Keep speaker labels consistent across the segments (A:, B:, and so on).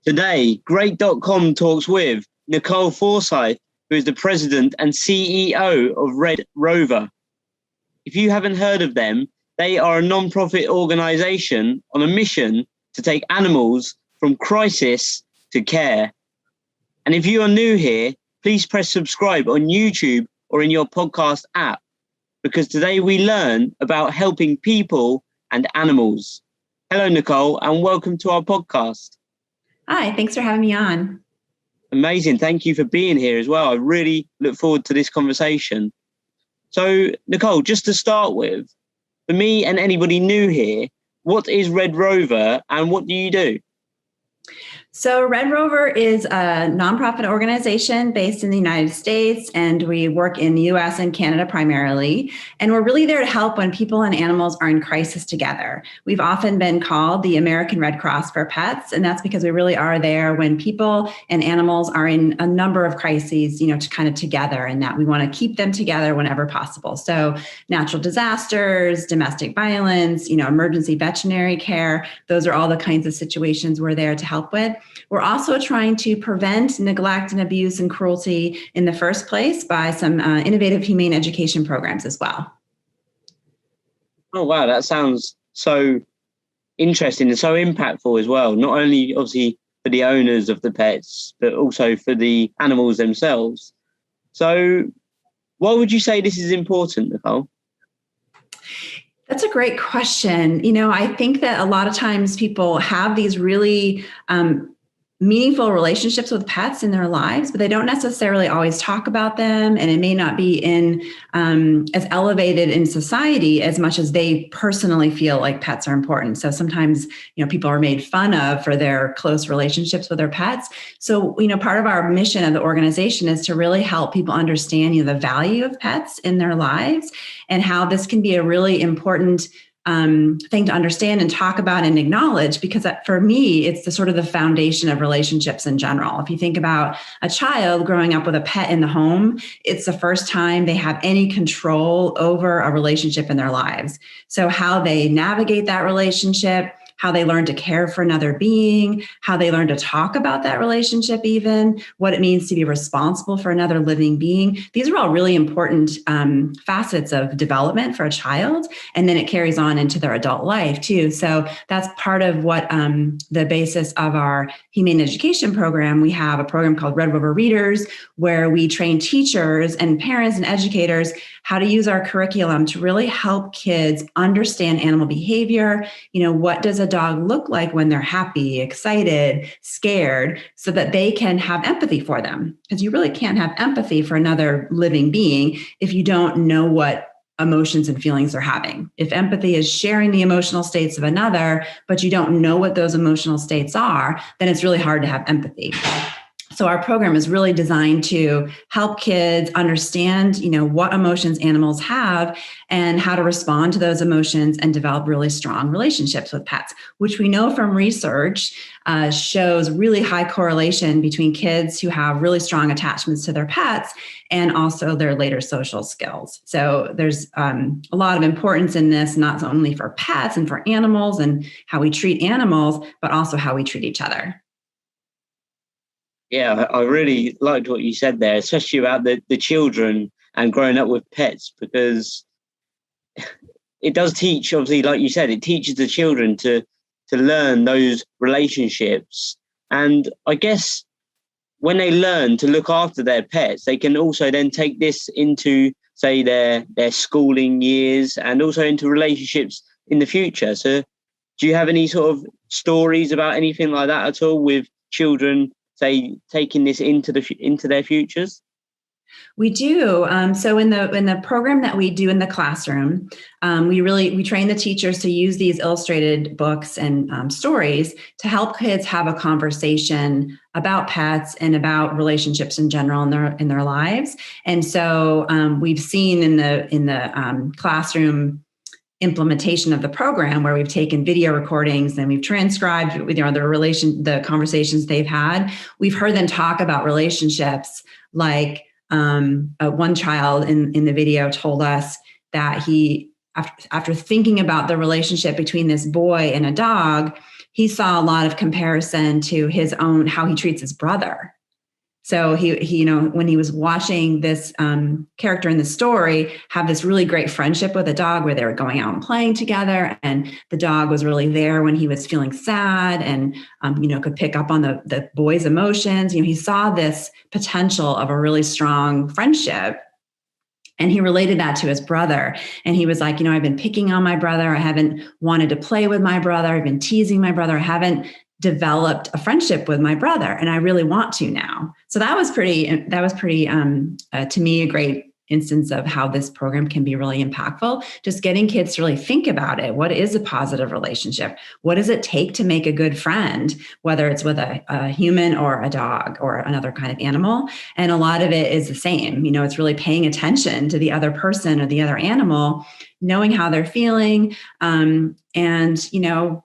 A: Today, Great.com talks with Nicole Forsyth, who is the president and CEO of RedRover. If you haven't heard of them, they are a non-profit organisation on a mission to take animals from crisis to care. And if you are new here, please press subscribe on YouTube or in your podcast app, because today we learn about helping people and animals. Hello, Nicole, and welcome to our podcast.
B: Hi, thanks for having me on.
A: Amazing. Thank you for being here as well. I really look forward to this conversation. So, Nicole, just to start with, for me and anybody new here, what is RedRover and what do you do?
B: So RedRover is a nonprofit organization based in the United States, and we work in the US and Canada primarily. And we're really there to help when people and animals are in crisis together. We've often been called the American Red Cross for pets, and that's because we really are there when people and animals are in a number of crises, to kind of together, and that we want to keep them together whenever possible. So natural disasters, domestic violence, emergency veterinary care, those are all the kinds of situations we're there to help with. We're also trying to prevent neglect and abuse and cruelty in the first place by some innovative humane education programs as well.
A: Oh, wow. That sounds so interesting and so impactful as well. Not only obviously for the owners of the pets, but also for the animals themselves. So why would you say this is important, Nicole?
B: That's a great question. I think that a lot of times people have these really meaningful relationships with pets in their lives, but they don't necessarily always talk about them, and it may not be as elevated in society as much as they personally feel like pets are important. So sometimes, people are made fun of for their close relationships with their pets. So, part of our mission of the organization is to really help people understand, the value of pets in their lives and how this can be a really important thing to understand and talk about and acknowledge, because for me, it's the sort of the foundation of relationships in general. If you think about a child growing up with a pet in the home, it's the first time they have any control over a relationship in their lives. So how they navigate that relationship, how they learn to care for another being, how they learn to talk about that relationship, even what it means to be responsible for another living being. These are all really important facets of development for a child. And then it carries on into their adult life too. So that's part of what the basis of our humane education program. We have a program called RedRover Readers, where we train teachers and parents and educators how to use our curriculum to really help kids understand animal behavior. What does a dog look like when they're happy, excited, scared, so that they can have empathy for them? Because you really can't have empathy for another living being if you don't know what emotions and feelings they're having. If empathy is sharing the emotional states of another, but you don't know what those emotional states are, then it's really hard to have empathy. So our program is really designed to help kids understand, what emotions animals have and how to respond to those emotions and develop really strong relationships with pets, which we know from research shows really high correlation between kids who have really strong attachments to their pets and also their later social skills. So there's a lot of importance in this, not only for pets and for animals and how we treat animals, but also how we treat each other.
A: Yeah, I really liked what you said there, especially about the children and growing up with pets, because it does teach, obviously, like you said, it teaches the children to learn those relationships. And I guess when they learn to look after their pets, they can also then take this into, say, their schooling years and also into relationships in the future. So do you have any sort of stories about anything like that at all with children, say, taking this into their futures?
B: We do. So in the program that we do in the classroom, we train the teachers to use these illustrated books and stories to help kids have a conversation about pets and about relationships in general in their lives. And so we've seen in the classroom implementation of the program, where we've taken video recordings and we've transcribed the conversations they've had. We've heard them talk about relationships, like one child in the video told us that he, after thinking about the relationship between this boy and a dog, he saw a lot of comparison to his own, how he treats his brother. So he when he was watching this character in the story have this really great friendship with a dog where they were going out and playing together, and the dog was really there when he was feeling sad and could pick up on the boy's emotions. He saw this potential of a really strong friendship. And he related that to his brother. And he was like, I've been picking on my brother. I haven't wanted to play with my brother. I've been teasing my brother. I haven't developed a friendship with my brother, and I really want to now. So that was pretty, to me, a great instance of how this program can be really impactful. Just getting kids to really think about it. What is a positive relationship? What does it take to make a good friend, whether it's with a human or a dog or another kind of animal? And a lot of it is the same. It's really paying attention to the other person or the other animal, knowing how they're feeling, and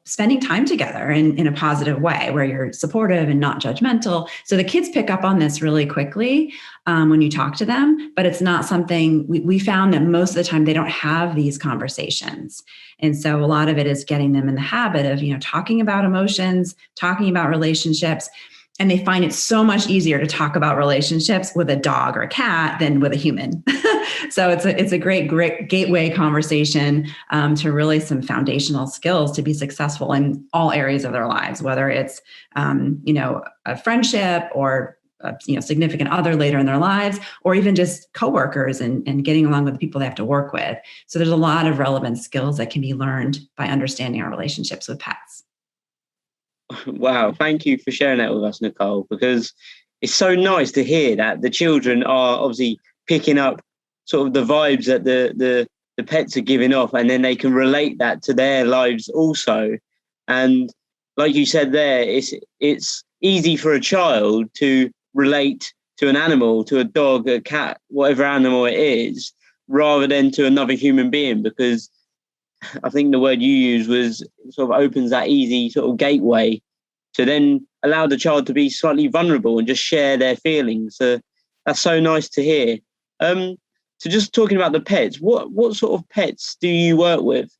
B: spending time together in a positive way where you're supportive and not judgmental. So the kids pick up on this really quickly when you talk to them, but it's not something we found that most of the time they don't have these conversations. And so a lot of it is getting them in the habit of talking about emotions, talking about relationships. And they find it so much easier to talk about relationships with a dog or a cat than with a human. So it's a great gateway conversation to really some foundational skills to be successful in all areas of their lives, whether it's a friendship or a significant other later in their lives, or even just coworkers and getting along with the people they have to work with. So there's a lot of relevant skills that can be learned by understanding our relationships with pets.
A: Wow, thank you for sharing that with us, Nicole, because it's so nice to hear that the children are obviously picking up sort of the vibes that the pets are giving off, and then they can relate that to their lives also. And like you said there, it's easy for a child to relate to an animal, to a dog, a cat, whatever animal it is, rather than to another human being, because I think the word you used was sort of opens that easy sort of gateway to then allow the child to be slightly vulnerable and just share their feelings. So that's so nice to hear. So just talking about the pets, what sort of pets do you work with?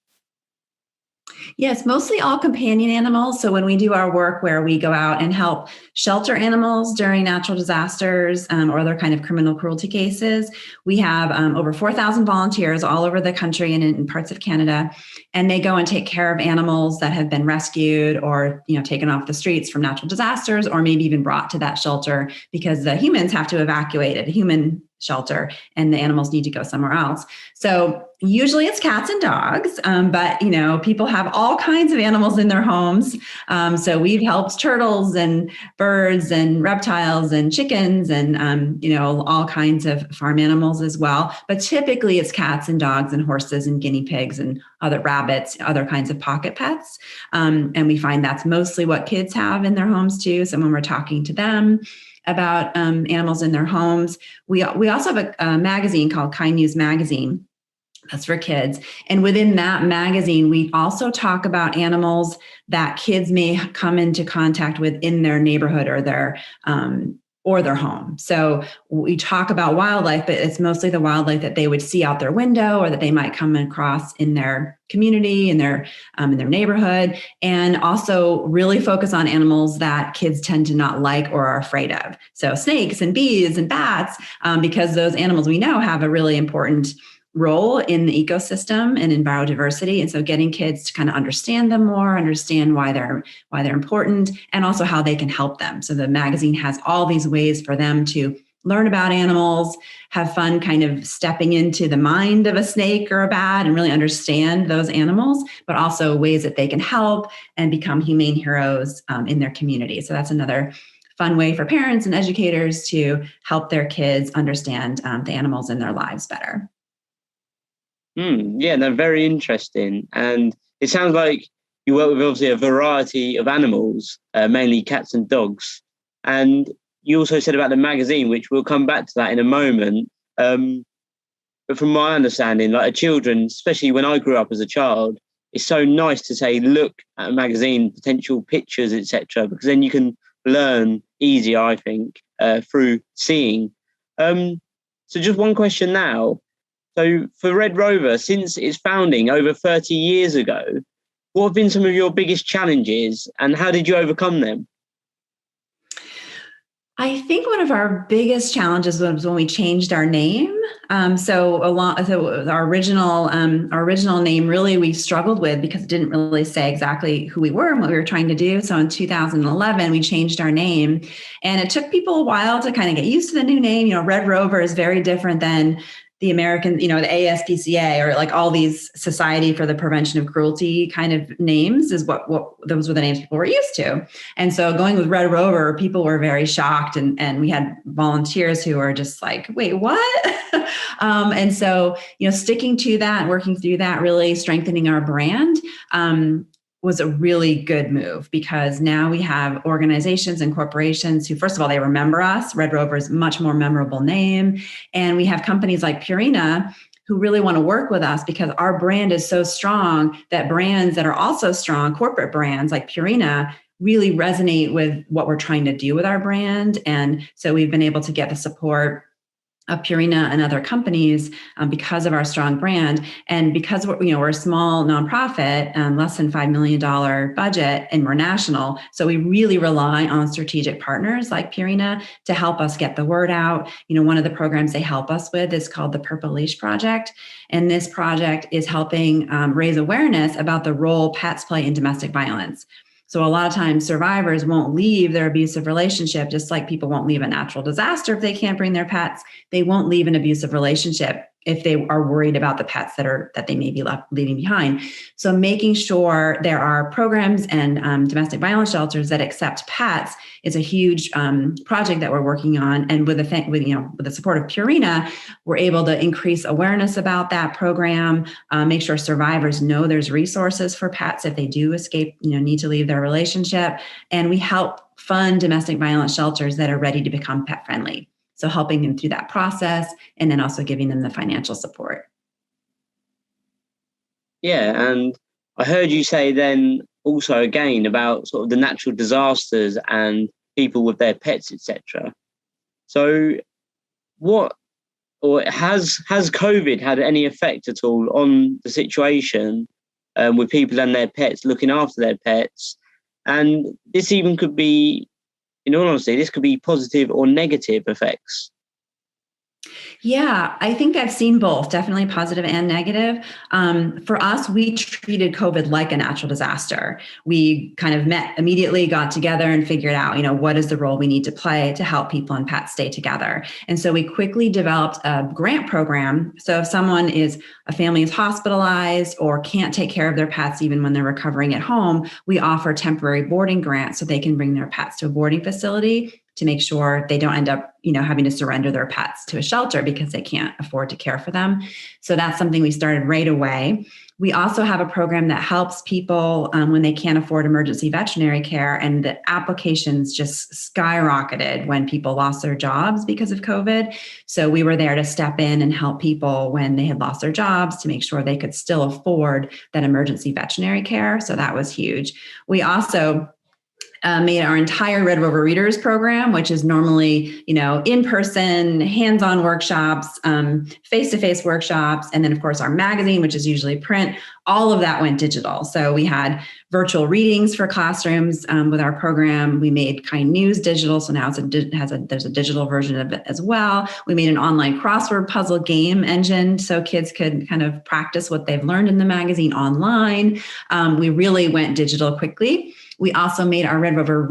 B: Yes, mostly all companion animals. So when we do our work where we go out and help shelter animals during natural disasters or other kind of criminal cruelty cases, we have over 4,000 volunteers all over the country and in parts of Canada. And they go and take care of animals that have been rescued or taken off the streets from natural disasters, or maybe even brought to that shelter because the humans have to evacuate a human shelter and the animals need to go somewhere else. So usually it's cats and dogs, but people have all kinds of animals in their homes. So we've helped turtles and birds and reptiles and chickens and all kinds of farm animals as well. But typically it's cats and dogs and horses and guinea pigs and other rabbits, other kinds of pocket pets. And we find that's mostly what kids have in their homes too. So when we're talking to them about animals in their homes, we also have a magazine called Kind News Magazine. That's for kids. And within that magazine, we also talk about animals that kids may come into contact with in their neighborhood or their home. So we talk about wildlife, but it's mostly the wildlife that they would see out their window or that they might come across in their community, in their neighborhood, and also really focus on animals that kids tend to not like or are afraid of. So snakes and bees and bats, because those animals we know have a really important role in the ecosystem and in biodiversity. And so getting kids to kind of understand them more, understand why they're important, and also how they can help them. So the magazine has all these ways for them to learn about animals, have fun kind of stepping into the mind of a snake or a bat and really understand those animals, but also ways that they can help and become humane heroes in their community. So that's another fun way for parents and educators to help their kids understand the animals in their lives better.
A: Yeah, they're very interesting. And it sounds like you work with obviously a variety of animals, mainly cats and dogs. And you also said about the magazine, which we'll come back to that in a moment. But from my understanding, like children, especially when I grew up as a child, it's so nice to say, look at a magazine, potential pictures, etc., because then you can learn easier, I think, through seeing. So just one question now. So for RedRover, since its founding over 30 years ago, what have been some of your biggest challenges and how did you overcome them?
B: I think one of our biggest challenges was when we changed our name. So our original name really we struggled with because it didn't really say exactly who we were and what we were trying to do. So in 2011, we changed our name, and it took people a while to kind of get used to the new name. RedRover is very different than the American, the ASPCA or like all these Society for the Prevention of Cruelty kind of names is what those were the names people were used to. And so going with RedRover, people were very shocked. And we had volunteers who were just like, wait, what? And so, sticking to that, working through that, really strengthening our brand, was a really good move because now we have organizations and corporations who, first of all, they remember us. RedRover is a much more memorable name. And we have companies like Purina who really want to work with us because our brand is so strong that brands that are also strong, corporate brands like Purina, really resonate with what we're trying to do with our brand. And so we've been able to get the support of Purina and other companies because of our strong brand. And because we're a small nonprofit, less than $5 million budget, and we're national. So we really rely on strategic partners like Purina to help us get the word out. One of the programs they help us with is called the Purple Leash Project. And this project is helping raise awareness about the role pets play in domestic violence. So a lot of times survivors won't leave their abusive relationship, just like people won't leave a natural disaster if they can't bring their pets. They won't leave an abusive relationship if they are worried about the pets that they may be leaving behind. So making sure there are programs and domestic violence shelters that accept pets is a huge project that we're working on. And with the support of Purina, we're able to increase awareness about that program, make sure survivors know there's resources for pets if they do escape, need to leave their relationship. And we help fund domestic violence shelters that are ready to become pet friendly. So helping them through that process and then also giving them the financial support.
A: Yeah, and I heard you say then also again about sort of the natural disasters and people with their pets, etc. So has COVID had any effect at all on the situation with people and their pets, looking after their pets? And this even could be, in all honesty, this could be positive or negative effects.
B: Yeah, I think I've seen both, definitely positive and negative. For us, we treated COVID like a natural disaster. We kind of met immediately, got together and figured out, what is the role we need to play to help people and pets stay together. And so we quickly developed a grant program. So if a family is hospitalized or can't take care of their pets even when they're recovering at home, we offer temporary boarding grants so they can bring their pets to a boarding facility to make sure they don't end up, having to surrender their pets to a shelter because they can't afford to care for them. So that's something we started right away. We also have a program that helps people when they can't afford emergency veterinary care, and the applications just skyrocketed when people lost their jobs because of COVID. So we were there to step in and help people when they had lost their jobs to make sure they could still afford that emergency veterinary care. So that was huge. We also made our entire RedRover Readers program, which is normally, in-person, hands-on workshops, face-to-face workshops, and then of course our magazine, which is usually print. All of that went digital. So we had virtual readings for classrooms with our program. We made Kind News digital, so now there's a digital version of it as well. We made an online crossword puzzle game engine so kids could kind of practice what they've learned in the magazine online. We really went digital quickly. We also made our RedRover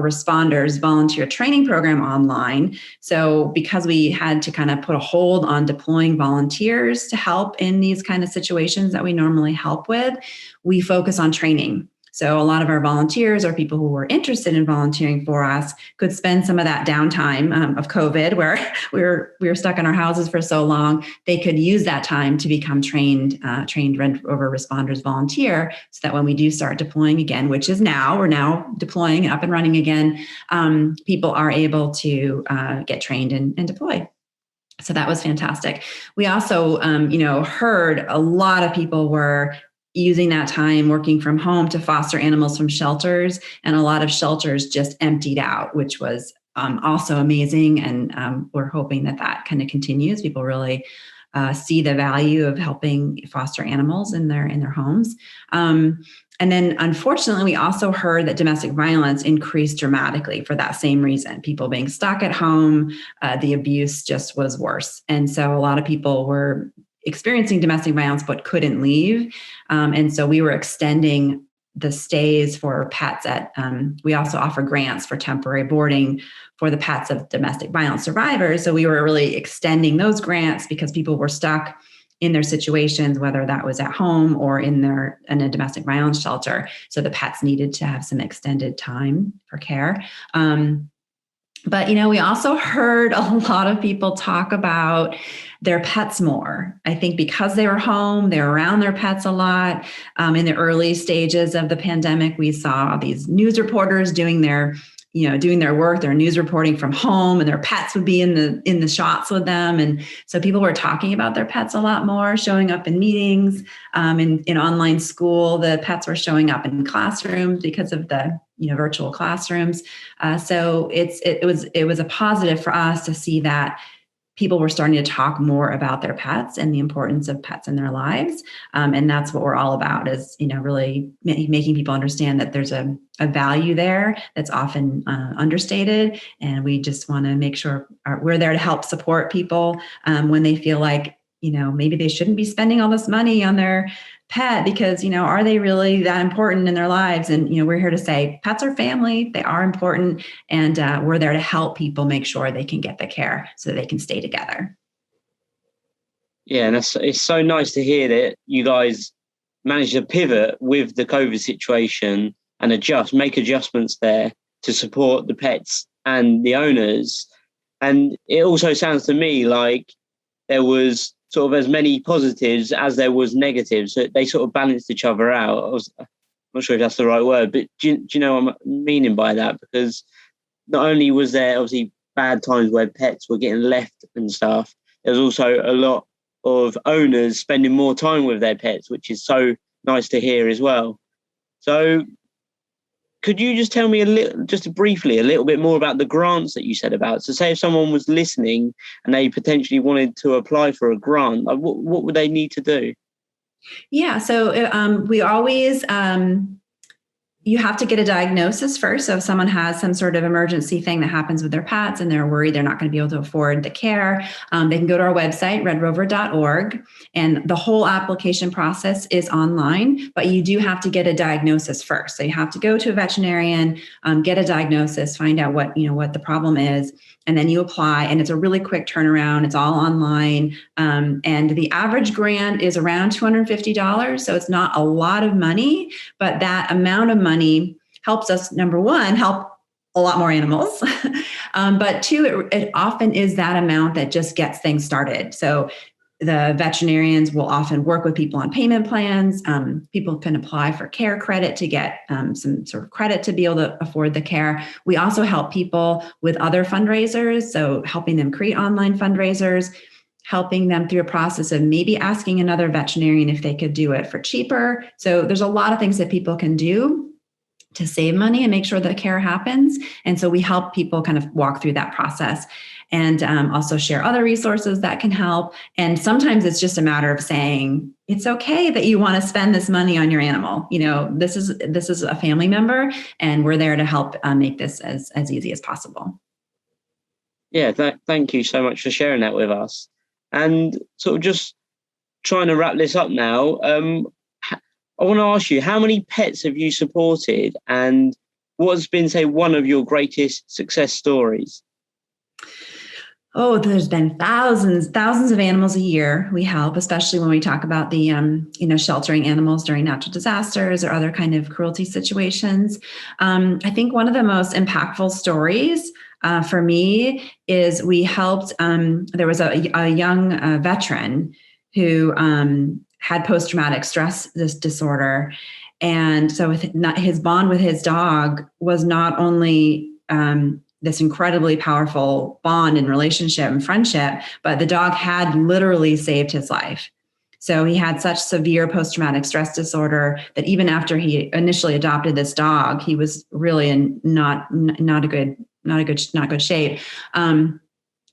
B: Responders volunteer training program online. So because we had to kind of put a hold on deploying volunteers to help in these kind of situations that we normally help with, we focus on training. So a lot of our volunteers or people who were interested in volunteering for us could spend some of that downtime of COVID where we were stuck in our houses for so long. They could use that time to become trained RedRover Responders volunteer, so that when we do start deploying again, which is we're now deploying up and running again, people are able to get trained and deploy. So that was fantastic. We also, heard a lot of people were using that time working from home to foster animals from shelters, and a lot of shelters just emptied out, which was also amazing. And we're hoping that kind of continues. People really see the value of helping foster animals in their homes. And then, unfortunately, we also heard that domestic violence increased dramatically for that same reason. People being stuck at home, the abuse just was worse. And so a lot of people were experiencing domestic violence but couldn't leave. And so we were extending the stays for pets we also offer grants for temporary boarding for the pets of domestic violence survivors. So we were really extending those grants because people were stuck in their situations, whether that was at home or in a domestic violence shelter. So the pets needed to have some extended time for care. But, we also heard a lot of people talk about their pets more. I think because they were home, they were around their pets a lot. In the early stages of the pandemic, we saw these news reporters doing their work, their news reporting from home, and their pets would be in the shots with them. And so people were talking about their pets a lot more, showing up in meetings, in online school. The pets were showing up in classrooms because of the virtual classrooms. So it was a positive for us to see that people were starting to talk more about their pets and the importance of pets in their lives. And that's what we're all about, is, really making people understand that there's a value there that's often understated. And we just want to make sure we're there to help support people when they feel like, maybe they shouldn't be spending all this money on their pet because, are they really that important in their lives? And, we're here to say pets are family, they are important. And we're there to help people make sure they can get the care so that they can stay together.
A: Yeah, and it's so nice to hear that you guys managed to pivot with the COVID situation and make adjustments there to support the pets and the owners. And it also sounds to me like there was sort of as many positives as there was negatives. So they sort of balanced each other out. I'm not sure if that's the right word, but do you know what I'm meaning by that? Because not only was there obviously bad times where pets were getting left and stuff, there was also a lot of owners spending more time with their pets, which is so nice to hear as well. So could you just tell me briefly a little bit more about the grants that you said about? So say if someone was listening and they potentially wanted to apply for a grant, what would they need to do?
B: Yeah, so we always, you have to get a diagnosis first. So if someone has some sort of emergency thing that happens with their pets and they're worried they're not going to be able to afford the care, they can go to our website, redrover.org, and the whole application process is online, but you do have to get a diagnosis first. So you have to go to a veterinarian, get a diagnosis, find out what the problem is, and then you apply, and it's a really quick turnaround. It's all online. And the average grant is around $250. So it's not a lot of money, but that amount of money helps us, number one, help a lot more animals. But two, it often is that amount that just gets things started. So the veterinarians will often work with people on payment plans. People can apply for care credit to get some sort of credit to be able to afford the care. We also help people with other fundraisers, so helping them create online fundraisers, helping them through a process of maybe asking another veterinarian if they could do it for cheaper. So there's a lot of things that people can do to save money and make sure that care happens. And so we help people kind of walk through that process, and also share other resources that can help. And sometimes it's just a matter of saying, it's okay that you want to spend this money on your animal. This is a family member, and we're there to help make this as easy as possible.
A: Yeah, thank you so much for sharing that with us. And sort of just trying to wrap this up now, I want to ask you, how many pets have you supported, and what has been, say, one of your greatest success stories?
B: Oh, there's been thousands of animals a year we help, especially when we talk about the, sheltering animals during natural disasters or other kind of cruelty situations. I think one of the most impactful stories for me is we helped, there was a young veteran who had post-traumatic stress disorder. And so his bond with his dog was not only this incredibly powerful bond and relationship and friendship, but the dog had literally saved his life. So he had such severe post-traumatic stress disorder that even after he initially adopted this dog, he was really in not good shape.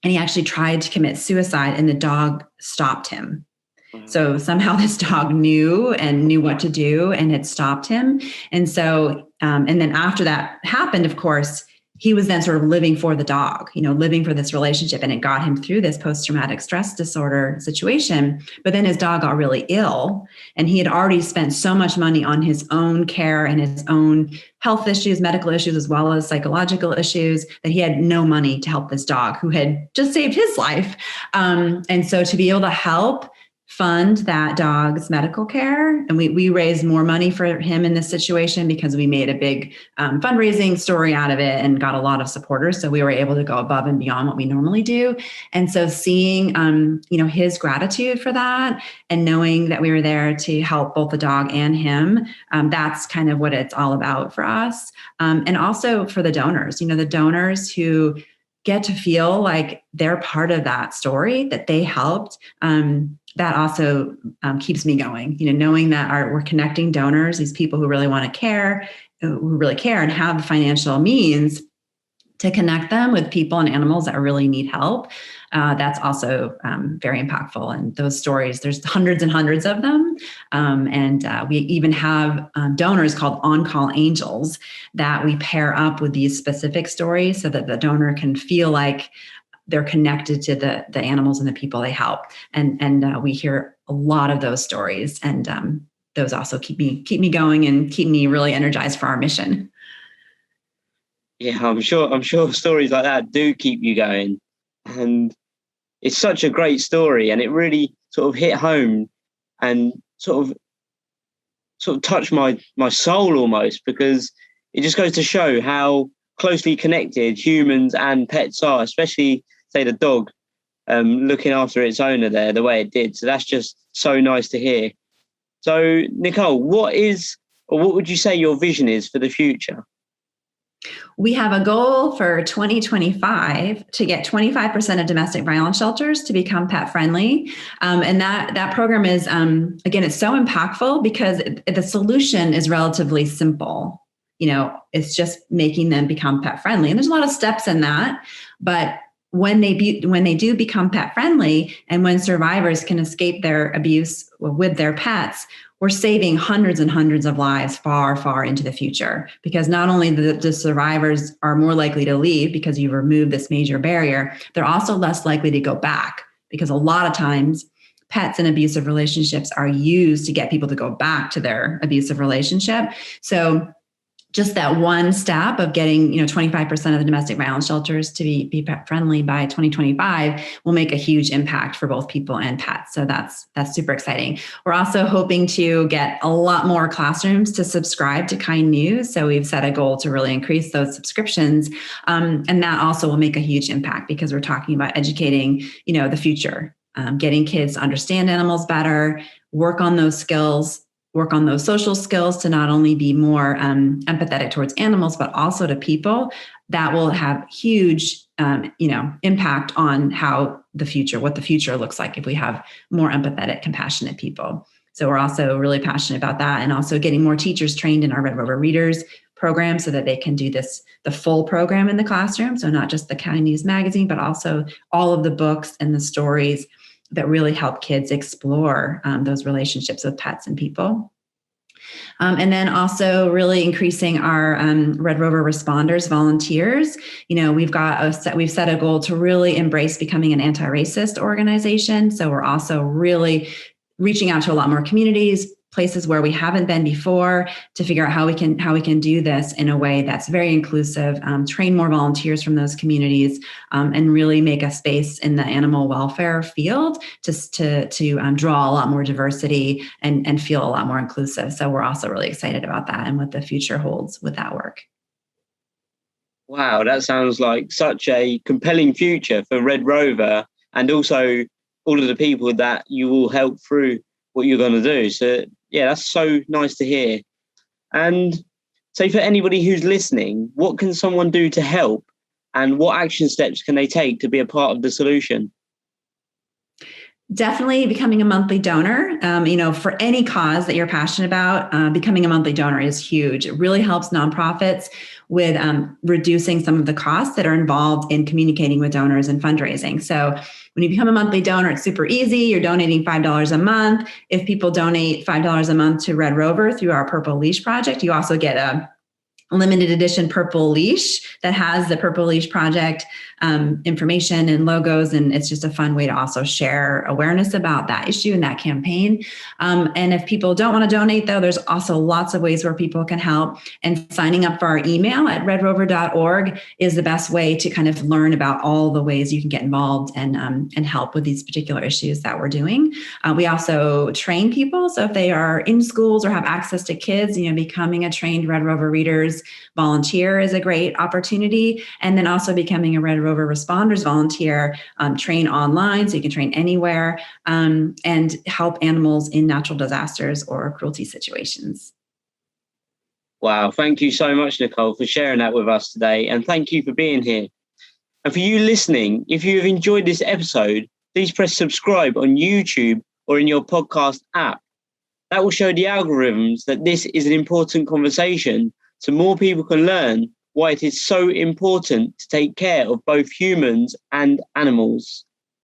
B: and he actually tried to commit suicide, and the dog stopped him.
A: Wow.
B: So somehow this dog knew what to do, and it stopped him. And so, and then after that happened, of course, he was then sort of living for the dog, living for this relationship, and it got him through this post-traumatic stress disorder situation. But then his dog got really ill, and he had already spent so much money on his own care and his own health issues, medical issues, as well as psychological issues, that he had no money to help this dog who had just saved his life. And so to be able to help fund that dog's medical care. And we raised more money for him in this situation because we made a big fundraising story out of it and got a lot of supporters. So we were able to go above and beyond what we normally do. And so seeing, his gratitude for that and knowing that we were there to help both the dog and him, that's kind of what it's all about for us. And also for the donors, the donors who get to feel like they're part of that story, that they helped. That also keeps me going, knowing that we're connecting donors, these people who really want to care, who really care and have the financial means to connect them with people and animals that really need help. That's also very impactful. And those stories, there's hundreds and hundreds of them. And we even have donors called on-call angels that we pair up with these specific stories so that the donor can feel like they're connected to the animals and the people they help. And we hear a lot of those stories. And those also keep me going and keep me really energized for our mission.
A: Yeah, I'm sure stories like that do keep you going. And it's such a great story, and it really sort of hit home and sort of touched my soul almost, because it just goes to show how closely connected humans and pets are, especially say the dog looking after its owner there the way it did. So that's just so nice to hear. So Nicole, what would you say your vision is for the future?
B: We have a goal for 2025 to get 25% of domestic violence shelters to become pet friendly. And that program is, again, it's so impactful because the solution is relatively simple. It's just making them become pet friendly. And there's a lot of steps in that, but when they do become pet friendly and when survivors can escape their abuse with their pets, we're saving hundreds and hundreds of lives far, far into the future, because not only the survivors are more likely to leave because you remove this major barrier, they're also less likely to go back, because a lot of times pets in abusive relationships are used to get people to go back to their abusive relationship. So just that one step of getting, 25% of the domestic violence shelters to be pet friendly by 2025 will make a huge impact for both people and pets. So that's super exciting. We're also hoping to get a lot more classrooms to subscribe to Kind News. So we've set a goal to really increase those subscriptions. And that also will make a huge impact, because we're talking about educating, the future, getting kids to understand animals better, work on those skills, work on those social skills to not only be more empathetic towards animals, but also to people. That will have huge, impact on what the future looks like if we have more empathetic, compassionate people. So we're also really passionate about that, and also getting more teachers trained in our RedRover Readers program so that they can do the full program in the classroom. So not just the Kind News magazine, but also all of the books and the stories that really help kids explore those relationships with pets and people. And then also really increasing our RedRover responders, volunteers. We've set a goal to really embrace becoming an anti-racist organization. So we're also really reaching out to a lot more communities, places where we haven't been before, to figure out how we can do this in a way that's very inclusive, train more volunteers from those communities, and really make a space in the animal welfare field to draw a lot more diversity and feel a lot more inclusive. So we're also really excited about that and what the future holds with that work.
A: Wow, that sounds like such a compelling future for RedRover, and also all of the people that you will help through what you're going to do. So yeah, that's so nice to hear. And so for anybody who's listening, what can someone do to help, and what action steps can they take to be a part of the solution?
B: Definitely becoming a monthly donor. For any cause that you're passionate about, becoming a monthly donor is huge. It really helps nonprofits. with reducing some of the costs that are involved in communicating with donors and fundraising. So when you become a monthly donor, it's super easy. You're donating $5 a month. If people donate $5 a month to Red Rover through our Purple Leash project, you also get a limited edition purple leash that has the Purple Leash Project information and logos. And it's just a fun way to also share awareness about that issue and that campaign. And if people don't want to donate, though, there's also lots of ways where people can help. And signing up for our email at redrover.org is the best way to kind of learn about all the ways you can get involved and help with these particular issues that we're doing. We also train people. So if they are in schools or have access to kids, becoming a trained Red Rover Readers volunteer is a great opportunity. And then also becoming a Red Rover Responders volunteer, train online, so you can train anywhere, and help animals in natural disasters or cruelty situations.
A: Wow. Thank you so much, Nicole, for sharing that with us today. And thank you for being here. And for you listening, if you have enjoyed this episode, please press subscribe on YouTube or in your podcast app. That will show the algorithms that this is an important conversation, so more people can learn why it is so important to take care of both humans and animals.